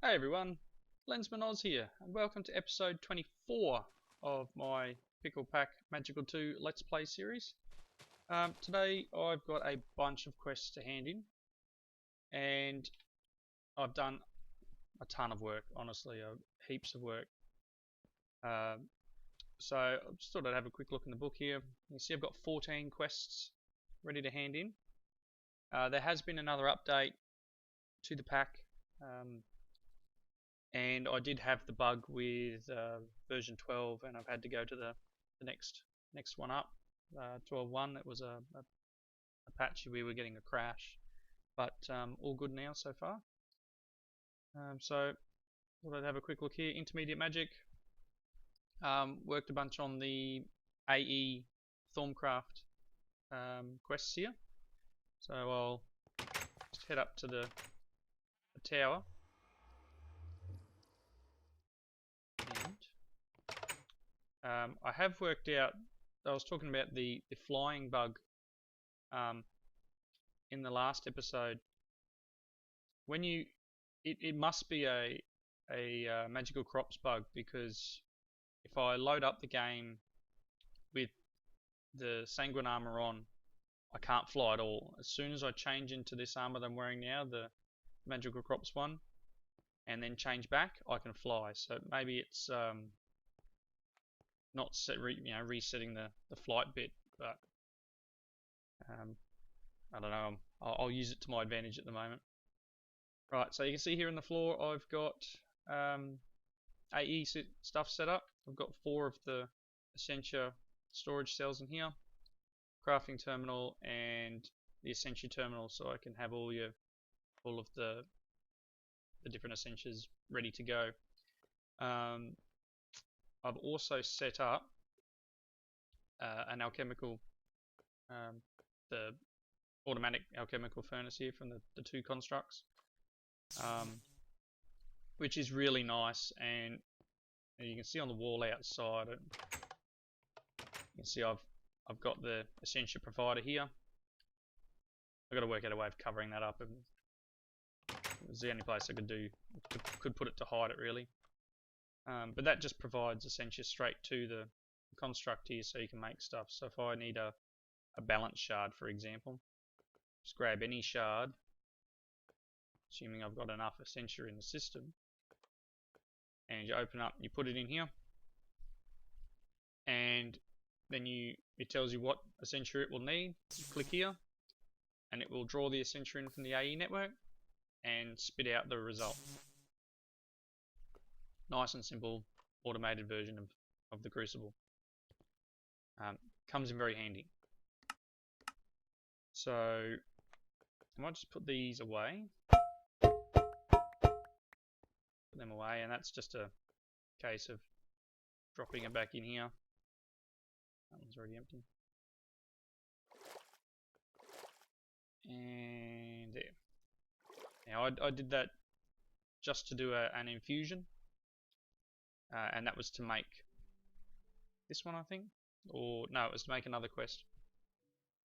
Hey everyone, Lensman Oz here, and welcome to episode 24 of my Pickle Pack Magical 2 Let's Play series. Today I've got a bunch of quests to hand in, and I've done a ton of work, honestly, heaps of work. So I just thought I'd have a quick look in the book here. You can see I've got 14 quests ready to hand in. There has been another update to the pack. And I did have the bug with version 12, and I've had to go to the next one up, 12.1. It was a patch we were getting a crash, but all good now so far. So thought I'd have a quick look here. Intermediate magic. Worked a bunch on the AE Thorncraft quests here. So I'll just head up to the tower. I have worked out, I was talking about the flying bug in the last episode. When it must be a magical crops bug, because if I load up the game with the sanguine armor on, I can't fly at all. As soon as I change into this armor that I'm wearing now, the magical crops one, and then change back, I can fly. So maybe it's not resetting the flight bit, but I don't know. I'll use it to my advantage at the moment. Right, so you can see here on the floor I've got AE stuff set up. I've got 4 of the Essentia storage cells in here, crafting terminal, and the Essentia terminal, so I can have all of the different Essentias ready to go. I've also set up an alchemical, the automatic alchemical furnace here from the 2 constructs, which is really nice. And you can see on the wall outside, you can see I've got the Essentia provider here. I've got to work out a way of covering that up, and it was the only place I could put it to hide it, really. But that just provides Essentia straight to the construct here, so you can make stuff. So if I need a balance shard, for example, just grab any shard, assuming I've got enough Essentia in the system, and you open up, you put it in here, and then it tells you what Essentia it will need. You click here, and it will draw the Essentia in from the AE network and spit out the result. Nice and simple, automated version of the Crucible. Comes in very handy. So I might just put these away. Put them away, and that's just a case of dropping it back in here. That one's already empty. And there. Now I did that just to do an infusion. And that was to make this one, I think, or no, it was to make another quest.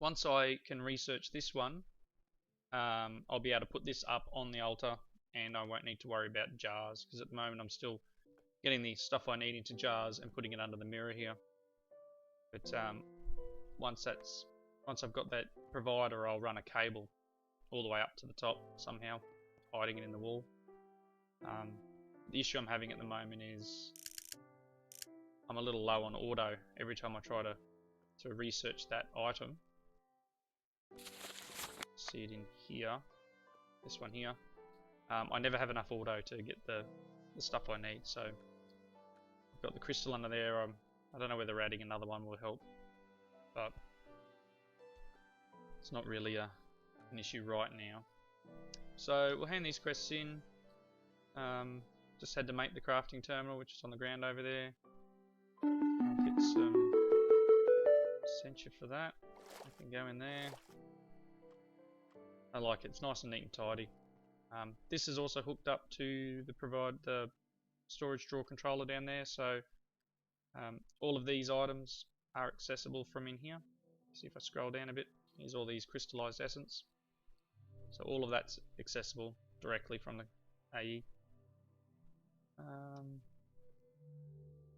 Once I can research this one, I'll be able to put this up on the altar, and I won't need to worry about jars, because at the moment I'm still getting the stuff I need into jars and putting it under the mirror here. But once I've got that provider, I'll run a cable all the way up to the top somehow, hiding it in the wall. The issue I'm having at the moment is I'm a little low on auto every time I try to research that item. See it in here, this one here. I never have enough auto to get the stuff I need, so I've got the crystal under there. I don't know whether adding another one will help, but it's not really an issue right now. So we'll hand these quests in. Just had to make the crafting terminal, which is on the ground over there. I'll get some Essentia for that. I can go in there. I like it. It's nice and neat and tidy. This is also hooked up to the storage drawer controller down there, so all of these items are accessible from in here. See if I scroll down a bit. Here's all these crystallized essence. So all of that's accessible directly from the AE.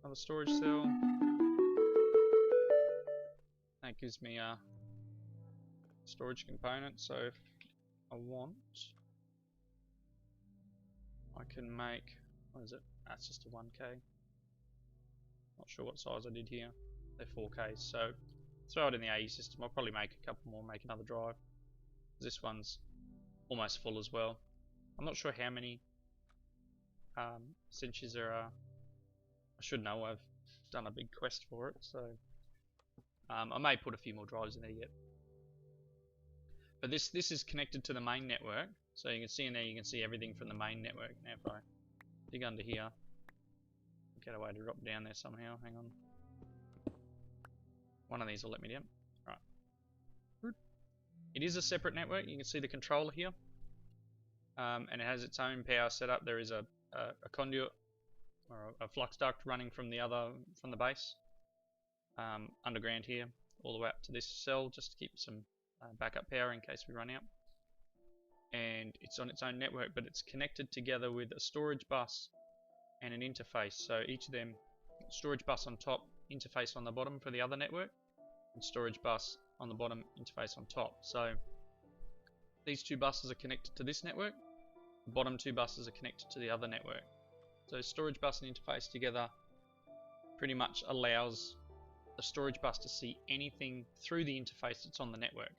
Another storage cell. That gives me a storage component, so if I want, I can make, what is it? That's just a 1K. Not sure what size I did here. They're 4Ks, so throw it in the AE system. I'll probably make a couple more, make another drive. This one's almost full as well. I'm not sure how many cinches there are. I should know, I've done a big quest for it, so I may put a few more drives in there yet. But this is connected to the main network, so you can see in there, you can see everything from the main network. Now if I dig under here, get a way to drop down there somehow, hang on. One of these will let me down. Right. It is a separate network, you can see the controller here. And it has its own power setup. There is a conduit or a flux duct running from the base underground here, all the way up to this cell, just to keep some backup power in case we run out. And it's on its own network, but it's connected together with a storage bus and an interface. So each of them, storage bus on top, interface on the bottom for the other network, and storage bus on the bottom, interface on top. So these two buses are connected to this network, the bottom two buses are connected to the other network. So storage bus and interface together pretty much allows the storage bus to see anything through the interface that's on the network,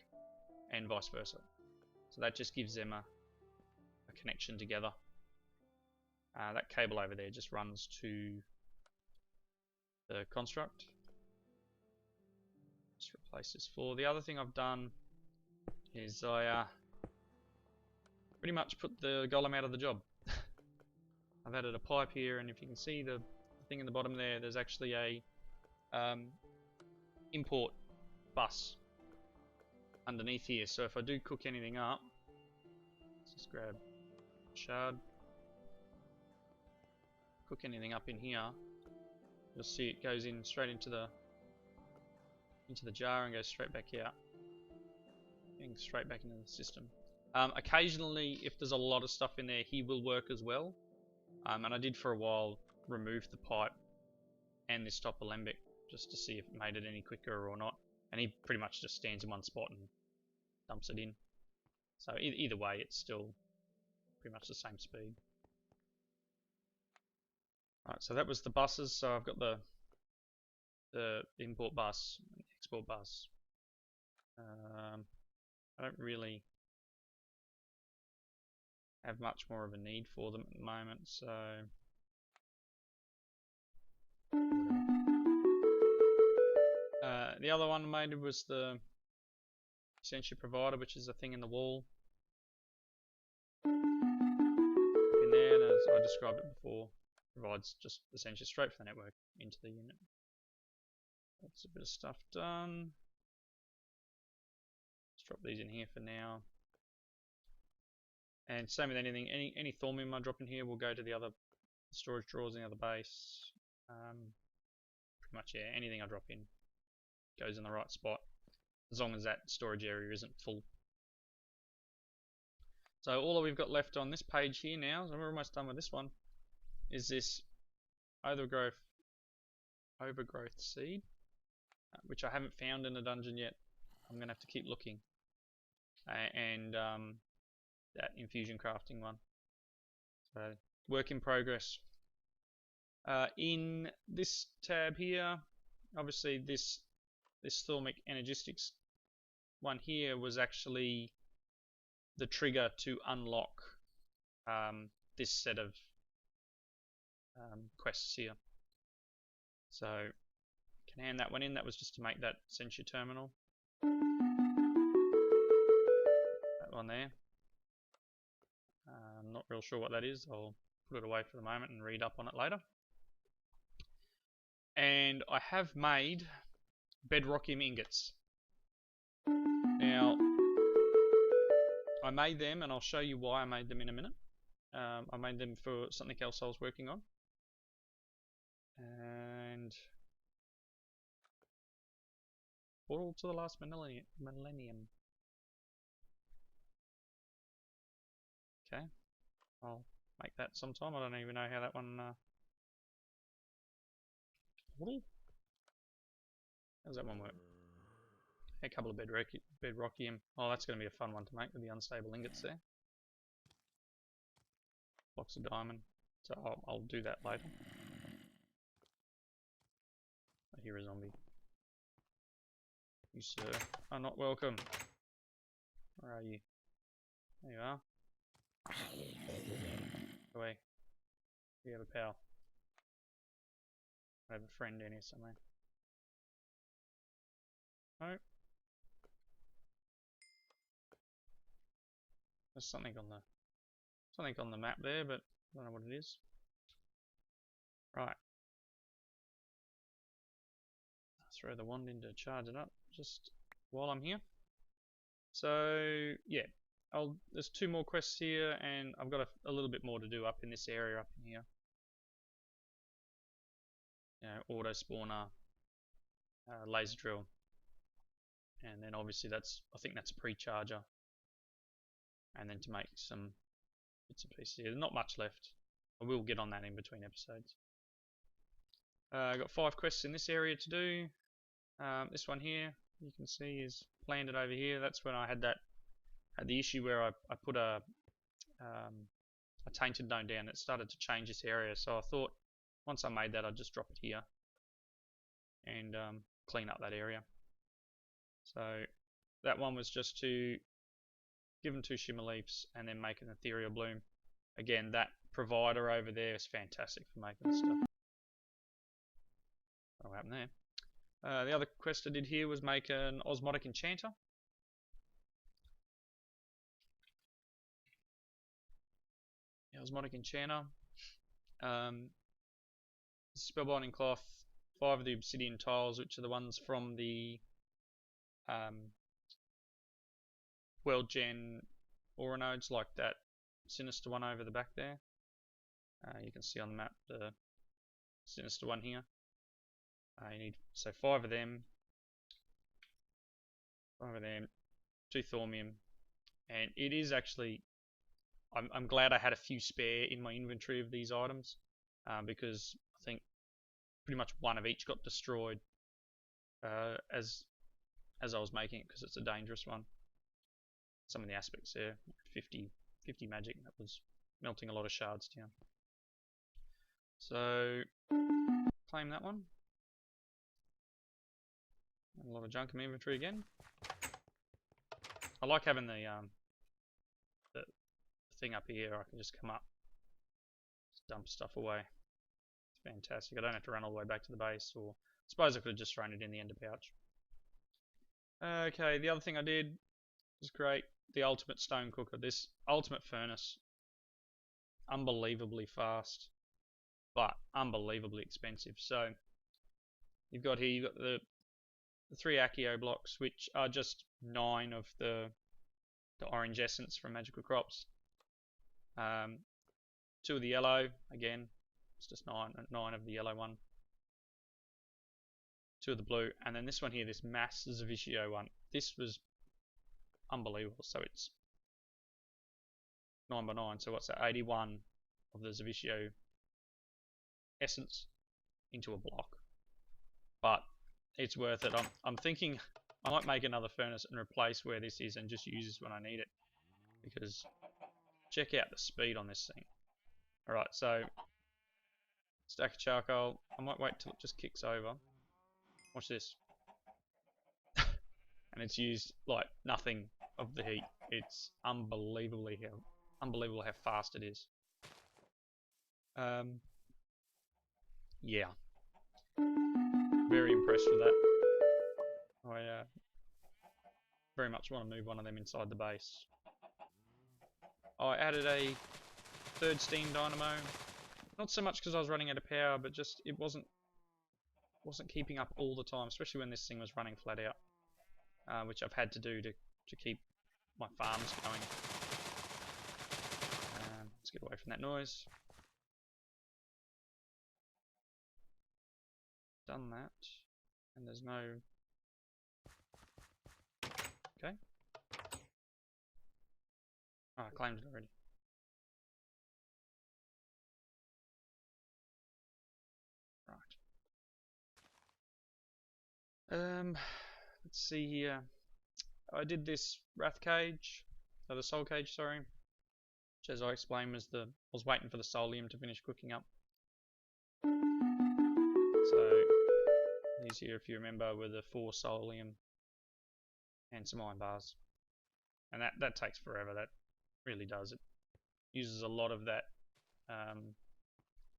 and vice versa. So that just gives them a connection together. That cable over there just runs to the construct. Just replace this floor. The other thing I've done is I pretty much put the golem out of the job. I've added a pipe here, and if you can see the thing in the bottom there, there's actually a import bus underneath here. So if I do cook anything up, let's just grab a shard, cook anything up in here, you'll see it goes in straight into the jar and goes straight back out, getting straight back into the system. Occasionally, if there's a lot of stuff in there, he will work as well. And I did for a while remove the pipe and this top alembic just to see if it made it any quicker or not. And he pretty much just stands in one spot and dumps it in. So either way, it's still pretty much the same speed. Alright, so that was the buses. So I've got the import bus and the export bus. I don't really have much more of a need for them at the moment, so the other one I made was the essential provider, which is a thing in the wall in there, and as I described it before, provides just essentially straight from the network into the unit. That's a bit of stuff done. Let's drop these in here for now. And same with anything, any thormium I drop in here will go to the other storage drawers in the other base. Pretty much, yeah, anything I drop in goes in the right spot, as long as that storage area isn't full. So all that we've got left on this page here now, so we're almost done with this one, is this overgrowth seed, which I haven't found in the dungeon yet. I'm going to have to keep looking. And that infusion crafting one. So work in progress. In this tab here, obviously this thermic energistics one here was actually the trigger to unlock this set of quests here. So can hand that one in. That was just to make that sensor terminal. That one there. I'm not real sure what that is. I'll put it away for the moment and read up on it later. And I have made bedrockium ingots. Now, I made them, and I'll show you why I made them in a minute. I made them for something else I was working on. And portal to the last millennium. Okay, I'll make that sometime. I don't even know how that one. How's that one work? A couple of bedrockium. Oh, that's going to be a fun one to make with the unstable ingots there. Blocks of diamond. So I'll do that later. I hear a zombie. You, sir, are not welcome. Where are you? There you are. Go away. We have a pal. I have a friend in here somewhere. No. There's something on the map there, but I don't know what it is. Right. Throw the wand in to charge it up just while I'm here. So yeah, there's 2 more quests here, and I've got a little bit more to do up in this area up in here. You know, auto spawner, laser drill, and then obviously I think that's a pre-charger, and then to make some bits and pieces here. There's not much left. I will get on that in between episodes. I've got 5 quests in this area to do. This one here, you can see, is landed over here. That's when I had the issue where I put a tainted node down. It started to change this area, so I thought once I made that, I'd just drop it here and clean up that area. So that one was just to give them 2 shimmer leaves and then make an ethereal bloom. Again, that provider over there is fantastic for making this stuff. What happened there? The other quest I did here was make an osmotic enchanter. The osmotic enchanter. Spellbinding cloth, 5 of the obsidian tiles, which are the ones from the World Gen aura nodes, like that sinister one over the back there. You can see on the map the sinister one here. You need 5 of them, 2 thormium, and it is actually. I'm glad I had a few spare in my inventory of these items, because I think pretty much 1 of each got destroyed as I was making it, because it's a dangerous one. Some of the aspects there, 50 magic, that was melting a lot of shards down. So claim that one. And a lot of junk in my inventory again. I like having the thing up here. I can just come up, just dump stuff away. It's fantastic. I don't have to run all the way back to the base, or I suppose I could have just thrown it in the ender pouch. Okay, the other thing I did was create the ultimate stone cooker. This ultimate furnace, unbelievably fast, but unbelievably expensive. So you've got the 3 Accio blocks, which are just 9 of the orange essence from Magical Crops. 2 of the yellow, again, it's just 9 of the yellow one. 2 of the blue, and then this one here, this mass Zavicchio one. This was unbelievable. So it's 9 by 9. So what's that? 81 of the Zavicchio essence into a block. But it's worth it. I'm thinking I might make another furnace and replace where this is and just use this when I need it, because check out the speed on this thing. Alright, so stack of charcoal. I might wait till it just kicks over. Watch this. And it's used like nothing of the heat. It's unbelievable how fast it is. Yeah. Very impressed with that. I very much want to move one of them inside the base. I added a 3rd steam dynamo. Not so much because I was running out of power, but just it wasn't keeping up all the time, especially when this thing was running flat out, which I've had to do to keep my farms going. Let's get away from that noise. Done that, and there's no. Okay. Oh, I claimed it already. Let's see here. I did this Wrath Cage, the Soul Cage, sorry, which as I explained was I was waiting for the Soulium to finish cooking up. So these here, if you remember, were the 4 Soulium and some iron bars. And that takes forever, that really does. It uses a lot of that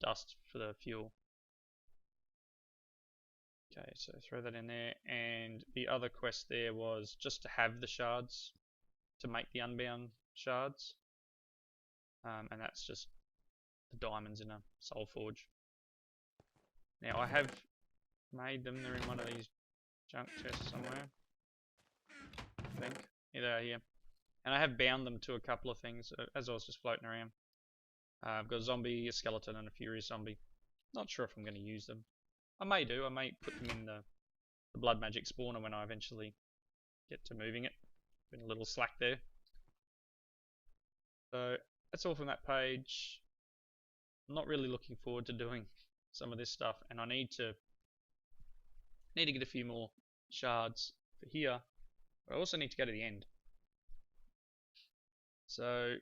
dust for the fuel. Okay, so throw that in there, and the other quest there was just to have the shards, to make the unbound shards, and that's just the diamonds in a soul forge. Now I have made them, they're in one of these junk chests somewhere, I think. Here they are here. And I have bound them to a couple of things as I was just floating around. I've got a zombie, a skeleton, and a furious zombie. Not sure if I'm going to use them. I may do. I may put them in the blood magic spawner when I eventually get to moving it. Been a little slack there. So that's all from that page. I'm not really looking forward to doing some of this stuff, and I need to get a few more shards for here. But I also need to go to the end. So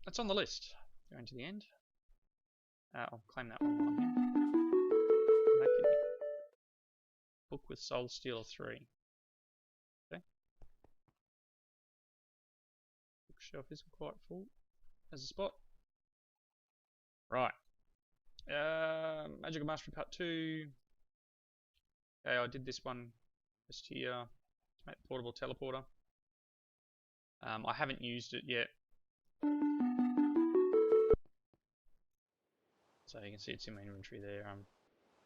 that's on the list. Going to the end. I'll claim that one while I'm here. Book with Soul Stealer 3. Okay. Bookshelf isn't quite full. There's a spot. Right. Magical Mastery Part 2. Okay, I did this one just here to make the portable teleporter. I haven't used it yet. So you can see it's in my inventory there. I'm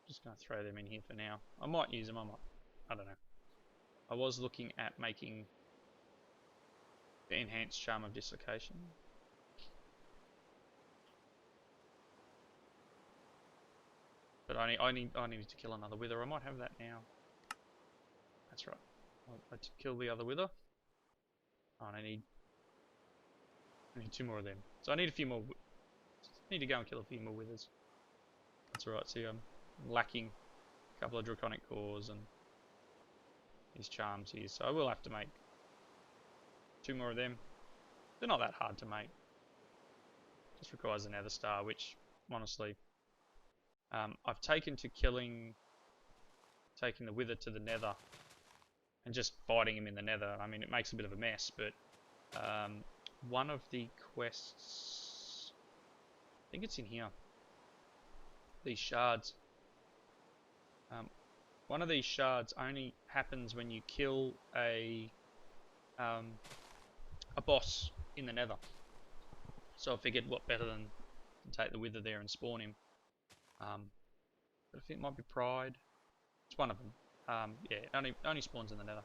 just going to throw them in here for now. I might use them, I don't know. I was looking at making the enhanced Charm of Dislocation. But I need to kill another wither. I might have that now. That's right. I to kill the other wither. Oh, and I need 2 more of them. So I need a few more. I need to go and kill a few more withers. That's alright. See, I'm lacking a couple of draconic cores and these charms here. So I will have to make 2 more of them. They're not that hard to make. Just requires a nether star, which honestly, I've taken to taking the wither to the nether and just fighting him in the nether. I mean, it makes a bit of a mess, but one of the quests, I think it's in here, these shards. One of these shards only happens when you kill a boss in the nether. So I figured what better than take the wither there and spawn him. But I think it might be Pride. It's one of them. Yeah, it only spawns in the nether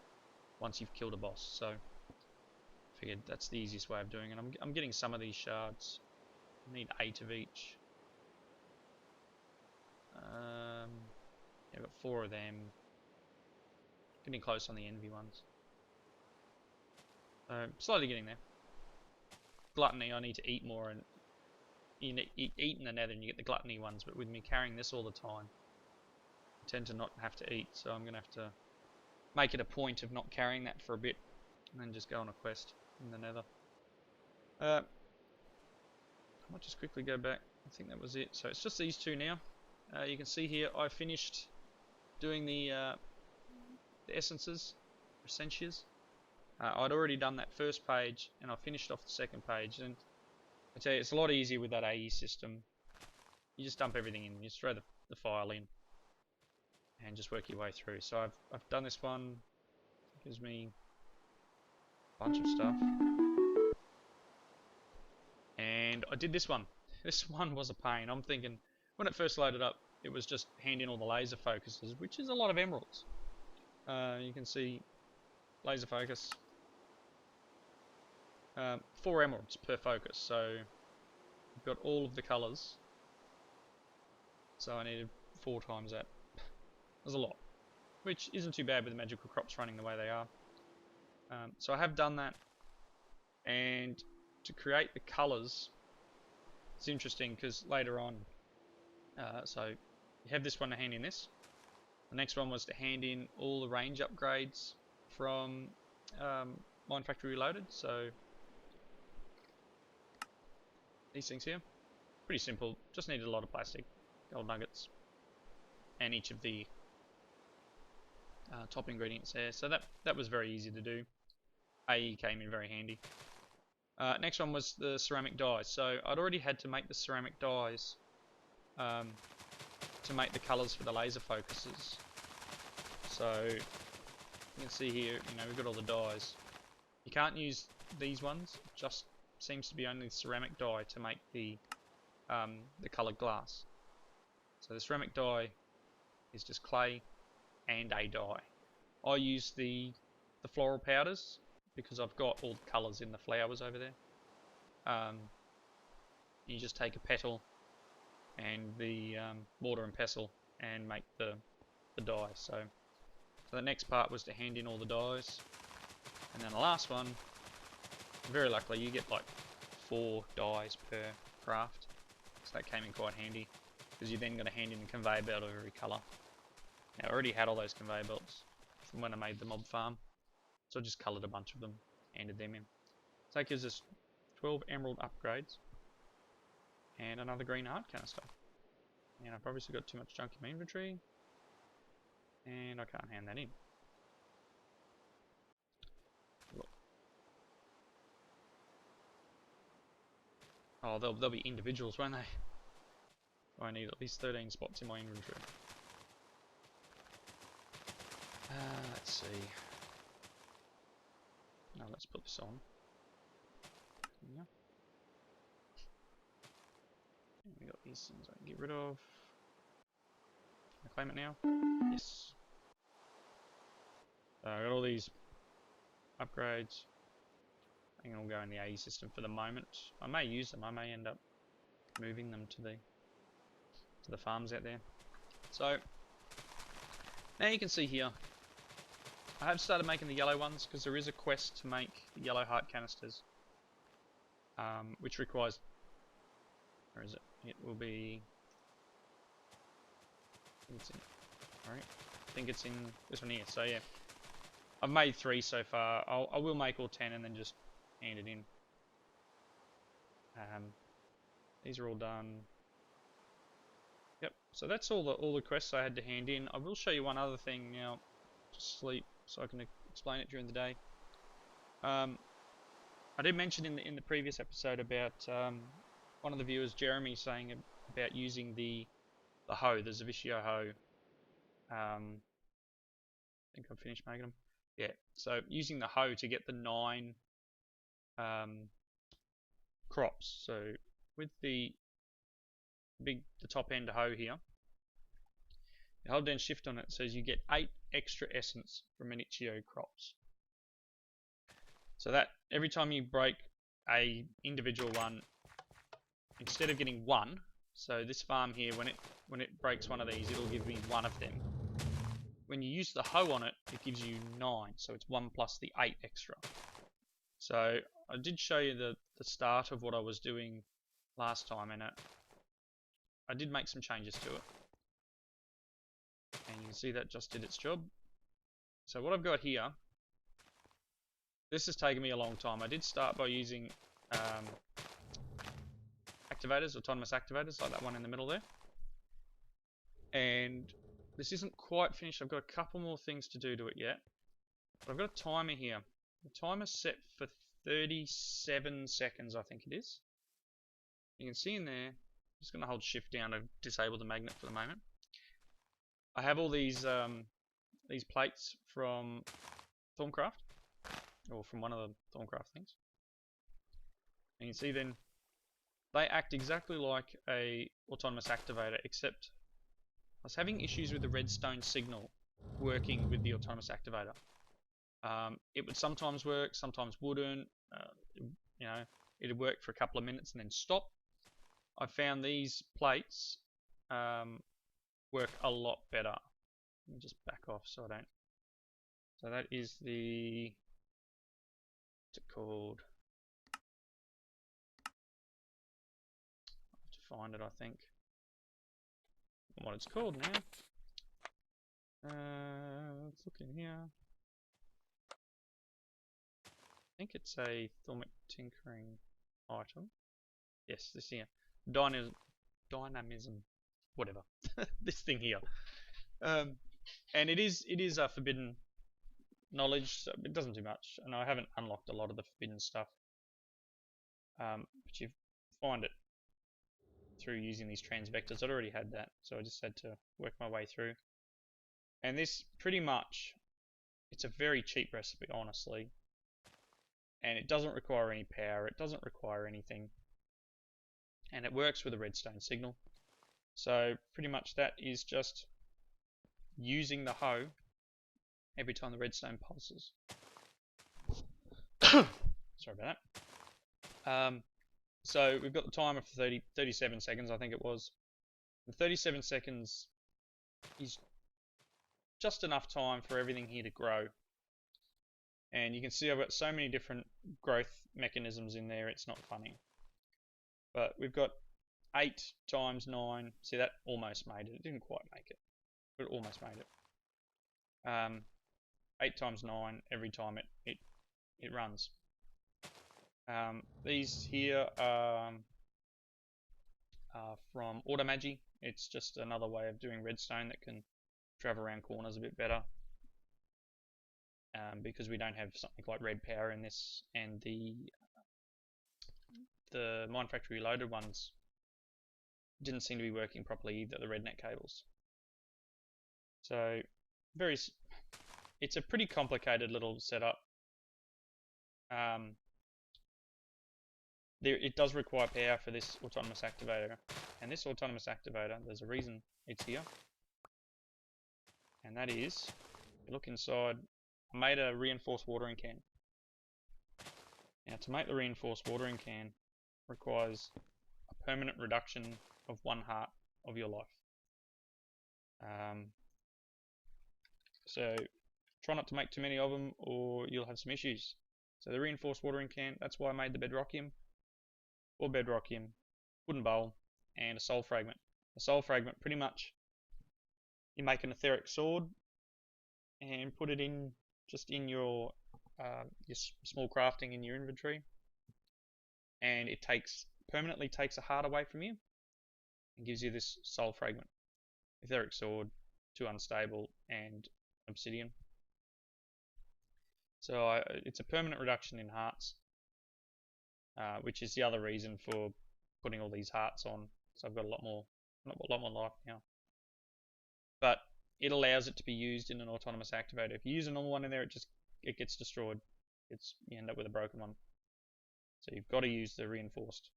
once you've killed a boss. So I figured that's the easiest way of doing it. I'm getting some of these shards. I need 8 of each. Yeah, I've got 4 of them. Getting close on the envy ones. So slowly getting there. Gluttony, I need to eat more, and you eat in the nether and you get the gluttony ones, but with me carrying this all the time, I tend to not have to eat, so I'm going to have to make it a point of not carrying that for a bit and then just go on a quest in the nether. I might just quickly go back. I think that was it. So it's just these 2 now. You can see here I finished doing the essences, essentias. I'd already done that first page and I finished off the second page, and I tell you, it's a lot easier with that AE system. You just dump everything in, you just throw the file in and just work your way through. So I've done this one. It gives me a bunch of stuff. And I did this one. This one was a pain. I'm thinking, when it first loaded up, it was just hand in all the laser focuses, which is a lot of emeralds. You can see laser focus. 4 emeralds per focus, so I've got all of the colours. So I needed 4 times that. There's a lot, which isn't too bad with the magical crops running the way they are. So I have done that, and to create the colours, it's interesting because later on, so you have this one to hand in this, The next one was to hand in all the range upgrades from Mine Factory Reloaded. So these things here, pretty simple. Just needed a lot of plastic, gold nuggets, and each of the top ingredients there. So that was very easy to do. AE came in very handy. Next one was the ceramic dyes. So I'd already had to make the ceramic dyes to make the colours for the laser focuses. So you can see here, we've got all the dyes. You can't use these ones. It just seems to be only the ceramic dye to make the coloured glass. So the ceramic dye is just clay and a dye. I use the floral powders because I've got all the colours in the flowers over there. You just take a petal and the mortar and pestle and make the dye. So the next part was to hand in all the dyes, and then the last one, very luckily, you get like 4 dyes per craft, so that came in quite handy because you then got to hand in a conveyor belt of every colour. Now I already had all those conveyor belts from when I made the mob farm, so I just coloured a bunch of them, handed them in. So that gives us 12 emerald upgrades and another green heart canister. And I've obviously got too much junk in my inventory, and I can't hand that in. Oh, they'll be individuals, won't they? I need at least 13 spots in my inventory. Let's see. Now let's put this on. Yeah. And we got these things I can get rid of. Can I claim it now? Yes. So I got all these upgrades. I think I'll go in the AE system for the moment. I may use them. I may end up moving them to the farms out there. So now you can see here, I have started making the yellow ones because there is a quest to make the yellow heart canisters, which requires, where is it? It will be, I think it's in this one here. So yeah, I've made 3 so far. I will make all 10 and then just hand it in. These are all done. Yep. So that's all the quests I had to hand in. I will show you one other thing now. Just sleep so I can explain it during the day. I did mention in the previous episode about one of the viewers, Jeremy, saying about using the hoe, the Zavishio hoe. I think I've finished making them. Yeah. So using the hoe to get the 9 crops. So with the top end hoe here, you hold down shift on it, it says you get 8 extra essence from an Ichio crops. So that every time you break a individual one, instead of getting 1, so this farm here, when it breaks one of these, it'll give me 1 of them. When you use the hoe on it, it gives you 9, so it's 1 plus the 8 extra. So I did show you the start of what I was doing last time, and I did make some changes to it. And you can see that just did its job. So what I've got here, this has taken me a long time. I did start by using activators, autonomous activators, like that one in the middle there. And this isn't quite finished. I've got a couple more things to do to it yet. But I've got a timer here. The timer's set for 37 seconds, I think it is. You can see in there, I'm just going to hold shift down to disable the magnet for the moment. I have all these plates from Thorncraft, or from one of the Thorncraft things. And you can see then, they act exactly like a autonomous activator, except I was having issues with the redstone signal working with the autonomous activator. It would sometimes work, sometimes wouldn't. It'd work for a couple of minutes and then stop. I found these plates work a lot better. Let me just back off so I don't. So that is the, what's it called? I have to find it, I think. What it's called now. Let's look in here. I think it's a thermic tinkering item. Yes, this here. Dynamism. Whatever. This thing here. And it is a forbidden knowledge, so it doesn't do much. And I haven't unlocked a lot of the forbidden stuff. But you find it through using these transvectors. I'd already had that, so I just had to work my way through. And this pretty much, it's a very cheap recipe, honestly. And it doesn't require any power, it doesn't require anything. And it works with a redstone signal. So pretty much that is just using the hoe every time the redstone pulses. Sorry about that. So we've got the timer for 37 seconds, I think it was. The 37 seconds is just enough time for everything here to grow. And you can see I've got so many different growth mechanisms in there, it's not funny. But we've got 8 times 9. See, that almost made it. It didn't quite make it, but it almost made it. 8 times 9 every time it runs. These here are from Automagi. It's just another way of doing redstone that can travel around corners a bit better. Because we don't have something like red power in this, and the Mine Factory loaded ones didn't seem to be working properly either, the rednet cables. So it's a pretty complicated little setup. It does require power for this autonomous activator, and this autonomous activator, there's a reason it's here, and that is, you look inside, I made a reinforced watering can. Now to make the reinforced watering can requires a permanent reduction of 1 heart of your life. So try not to make too many of them or you'll have some issues. So the reinforced watering can, that's why I made the bedrockium, or bedrockium, wooden bowl, and a soul fragment. A soul fragment, pretty much, you make an etheric sword and put it in just in your small crafting in your inventory, and it permanently takes a heart away from you and gives you this soul fragment. Etheric sword, 2 unstable, and obsidian. So it's a permanent reduction in hearts, which is the other reason for putting all these hearts on. So I've got a lot more life now. But it allows it to be used in an autonomous activator. If you use a normal one in there, it gets destroyed. You end up with a broken one. So you've got to use the reinforced.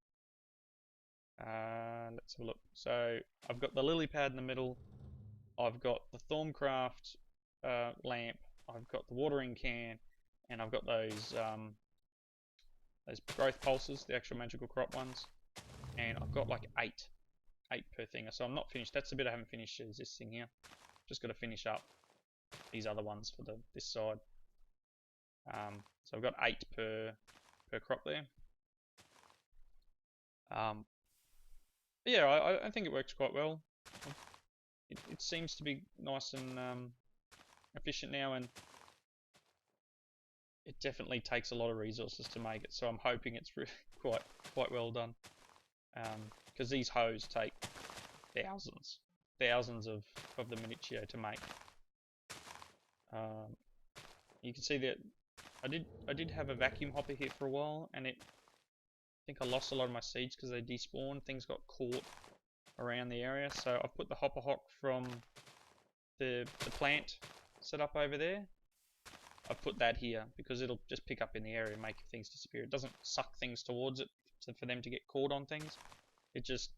Let's have a look. So I've got the lily pad in the middle. I've got the Thorncraft lamp. I've got the watering can, and I've got those growth pulses, the actual magical crop ones. And I've got like 8 per thing. So I'm not finished. That's the bit I haven't finished, is this thing here. Just got to finish up these other ones for this side. So I've got 8 per crop there. Yeah, I think it works quite well. It seems to be nice and efficient now, and it definitely takes a lot of resources to make it. So I'm hoping it's quite well done, because these hoes take thousands of the minutiae to make. You can see that I did have a vacuum hopper here for a while, and I think I lost a lot of my seeds because they despawned. Things got caught around the area, so I've put the hopper hock from the plant set up over there. I've put that here because it'll just pick up in the area and make things disappear. It doesn't suck things towards it for them to get caught on things. It just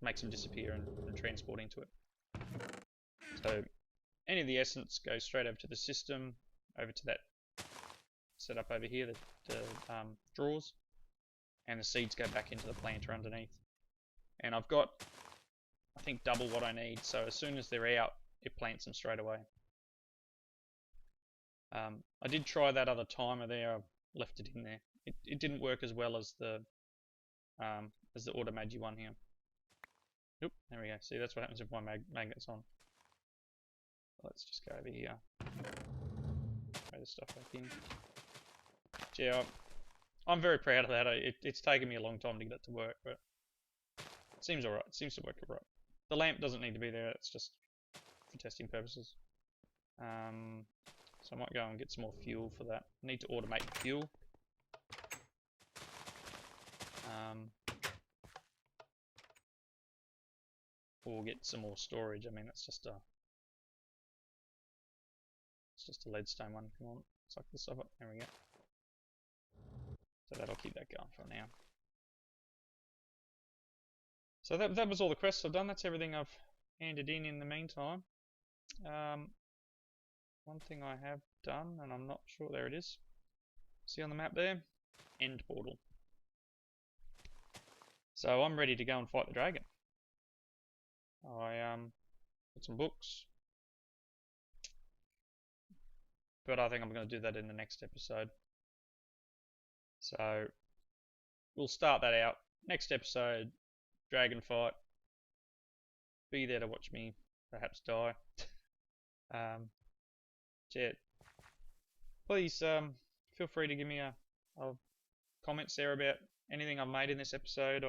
makes them disappear and transport into it. So any of the essence goes straight over to the system, over to that setup over here, the drawers, and the seeds go back into the planter underneath. And I've got, I think, double what I need, so as soon as they're out, it plants them straight away. I did try that other timer there. I left it in there. It didn't work as well as the Automagi one here. Oop, there we go. See, that's what happens if my magnet's on. Let's just go over here. Throw the stuff back in. Yeah, I'm very proud of that. It's taken me a long time to get it to work, but it seems alright. It seems to work alright. The lamp doesn't need to be there. It's just for testing purposes. So I might go and get some more fuel for that. I need to automate the fuel. Or get some more storage. I mean, it's just a leadstone one. Come on, suck this stuff up. There we go. So that'll keep that going for now. So that was all the quests I've done. That's everything I've handed in the meantime. One thing I have done, and I'm not sure, there it is. See on the map there? End portal. So I'm ready to go and fight the dragon. I got some books, but I think I'm going to do that in the next episode. So we'll start that out. Next episode, dragon fight. Be there to watch me perhaps die. Yeah. Please feel free to give me a comments there about anything I've made in this episode.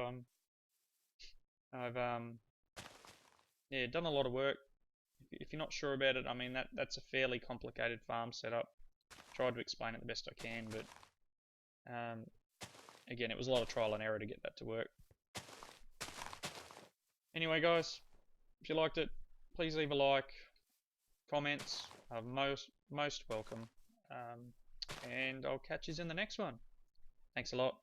I've yeah, done a lot of work. If you're not sure about it, I mean that's a fairly complicated farm setup. Tried to explain it the best I can, but again, it was a lot of trial and error to get that to work. Anyway, guys, if you liked it, please leave a like. Comments are most welcome. And I'll catch you in the next one. Thanks a lot.